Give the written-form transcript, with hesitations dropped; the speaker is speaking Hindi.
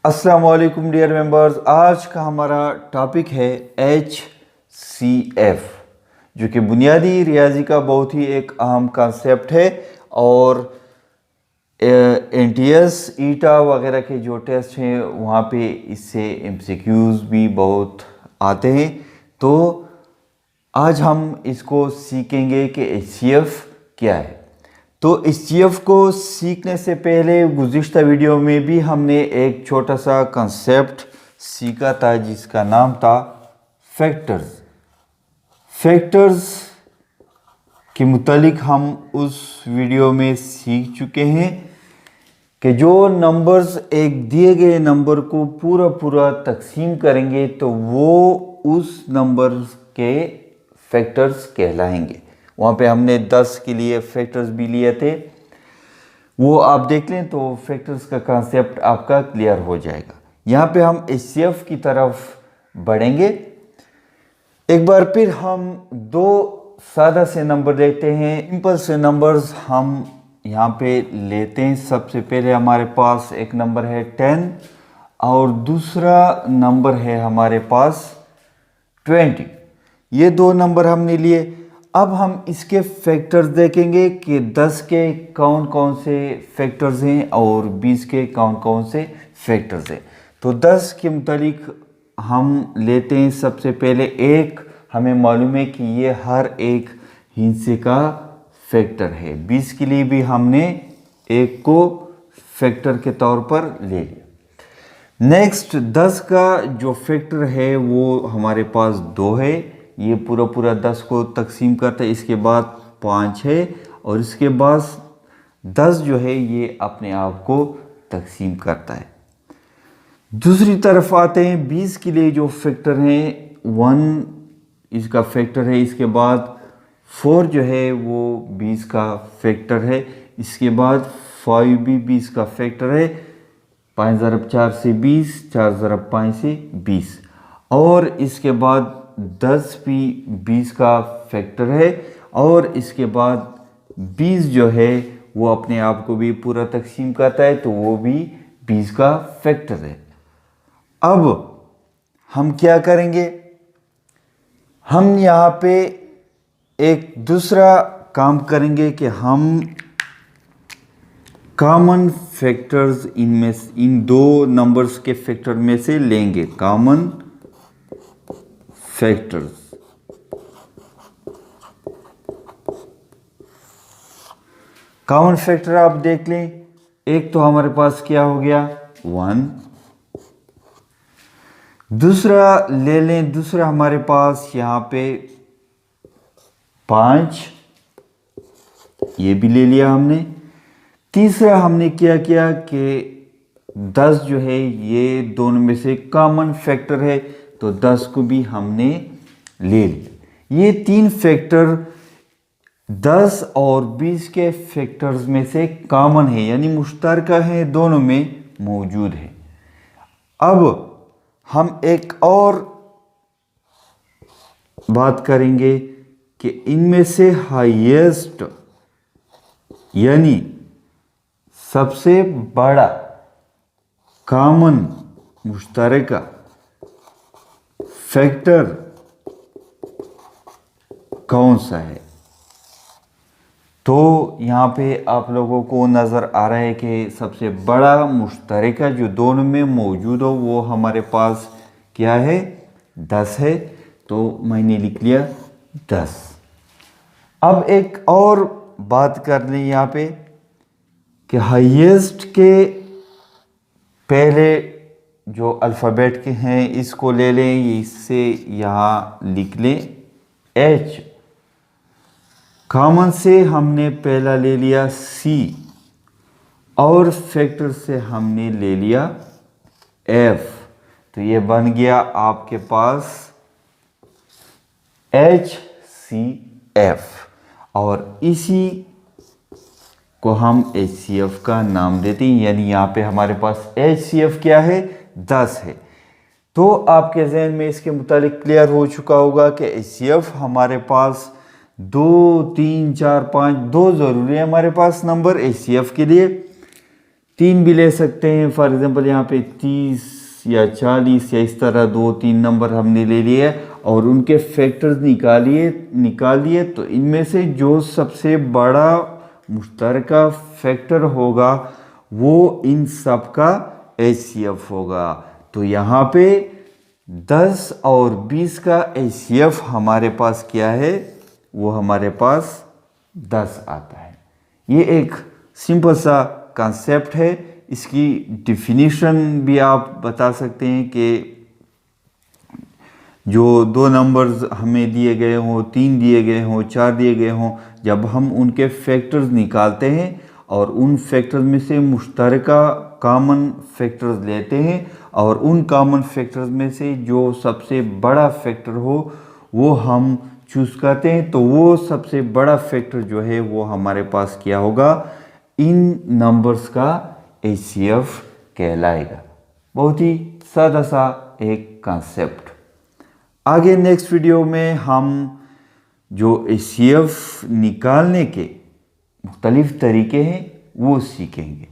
अस्सलाम वालेकुम डियर मेंबर्स। आज का हमारा टॉपिक है HCF, जो कि बुनियादी रियाजी का बहुत ही एक अहम कंसेप्ट है और NTS ईटा वगैरह के जो टेस्ट हैं वहाँ पे इससे MCQs भी बहुत आते हैं। तो आज हम इसको सीखेंगे कि HCF क्या है। तो HCF को सीखने से पहले गुज़िश्ता वीडियो में भी हमने एक छोटा सा कंसेप्ट सीखा था जिसका नाम था फैक्टर्स। फैक्टर्स के मुतालिक हम उस वीडियो में सीख चुके हैं कि जो नंबर्स एक दिए गए नंबर को पूरा तकसीम करेंगे तो वो उस नंबर के फैक्टर्स कहलाएंगे। वहाँ पे हमने 10 के लिए फैक्टर्स भी लिए थे, वो आप देख लें तो फैक्टर्स का कंसेप्ट आपका क्लियर हो जाएगा। यहाँ पे हम HCF की तरफ बढ़ेंगे। एक बार फिर हम दो सादा से नंबर देखते हैं, सिंपल से नंबर्स हम यहाँ पे लेते हैं। सबसे पहले हमारे पास एक नंबर है 10 और दूसरा नंबर है हमारे पास 20। ये दो नंबर हमने लिए। अब हम इसके फैक्टर्स देखेंगे कि 10 के कौन कौन से फैक्टर्स हैं और 20 के कौन कौन से फैक्टर्स हैं। तो 10 के मुतालिक हम लेते हैं सबसे पहले एक, हमें मालूम है कि ये हर एक हिस्से का फैक्टर है। 20 के लिए भी हमने एक को फैक्टर के तौर पर ले लिया। नेक्स्ट 10 का जो फैक्टर है वो हमारे पास 2 है। ये पूरा 10 को तकसीम करता है। इसके बाद 5 है और इसके बाद 10 जो है ये अपने आप को तकसीम करता है। दूसरी तरफ आते हैं 20 के लिए जो फैक्टर है 1 इसका फैक्टर है। इसके बाद 4 जो है वो 20 का फैक्टर है। इसके बाद 5 भी 20 का फैक्टर है। 5 ज़रब 4 से 20, 4 ज़रब 5 से 20 और इसके बाद 10 भी 20 का फैक्टर है और इसके बाद 20 जो है वो अपने आप को भी पूरा तकसीम करता है तो वो भी 20 का फैक्टर है। अब हम क्या करेंगे, हम यहाँ पे एक दूसरा काम करेंगे कि हम कॉमन फैक्टर्स इन दो नंबर्स के फैक्टर में से लेंगे। कॉमन फैक्टर्स, कॉमन फैक्टर आप देख लें। एक तो हमारे पास क्या हो गया 1, दूसरा ले लें, दूसरा हमारे पास यहाँ पे 5, ये भी ले लिया हमने। तीसरा हमने क्या किया कि 10 जो है ये दोनों में से कॉमन फैक्टर है तो 10 को भी हमने ले लिया। ये 3 फैक्टर 10 और 20 के फैक्टर्स में से कॉमन है, यानी मुश्तरका है, दोनों में मौजूद है। अब हम एक और बात करेंगे कि इनमें से हाईएस्ट यानी सबसे बड़ा कॉमन मुश्तरका फैक्टर कौन सा है। तो यहाँ पे आप लोगों को नज़र आ रहा है कि सबसे बड़ा मुश्तरका जो दोनों में मौजूद हो वो हमारे पास क्या है 10 है। तो मैंने लिख लिया 10। अब एक और बात कर लें यहाँ पे कि हाईएस्ट के पहले जो अल्फ़ाबेट के हैं इसको ले लें, इससे यहाँ लिख लें H। कॉमन से हमने पहला ले लिया C और फैक्टर से हमने ले लिया F। तो ये बन गया आपके पास HCF और इसी को हम HCF का नाम देते हैं। यानी यहाँ पे हमारे पास HCF क्या है 10 है। तो आपके जहन में इसके मुतालिक क्लियर हो चुका होगा कि HCF हमारे पास 2, 3, 4, 5 दो ज़रूरी है हमारे पास नंबर HCF के लिए। 3 भी ले सकते हैं। फॉर एग्जांपल यहाँ पे 30 या 40 या इस तरह 2-3 नंबर हमने ले लिए और उनके फैक्टर्स निकाल लिए तो इनमें से जो सबसे बड़ा मुश्तरका फैक्टर होगा वो इन सब का HCF होगा। तो यहाँ पे 10 और 20 का HCF हमारे पास क्या है, वो हमारे पास 10 आता है। ये एक सिंपल सा कॉन्सेप्ट है। इसकी डिफिनीशन भी आप बता सकते हैं कि जो 2 नंबर्स हमें दिए गए हों, 3 दिए गए हों, 4 दिए गए हों, जब हम उनके फैक्टर्स निकालते हैं और उन फैक्टर्स में से मुश्तरका कॉमन फैक्टर्स लेते हैं और उन कॉमन फैक्टर्स में से जो सबसे बड़ा फैक्टर हो वो हम चूज़ करते हैं, तो वो सबसे बड़ा फैक्टर जो है वो हमारे पास क्या होगा, इन नंबर्स का HCF कहलाएगा। बहुत ही सादा सा एक कॉन्सेप्ट। आगे नेक्स्ट वीडियो में हम जो HCF निकालने के मुख्तलिफ तरीके हैं वो सीखेंगे।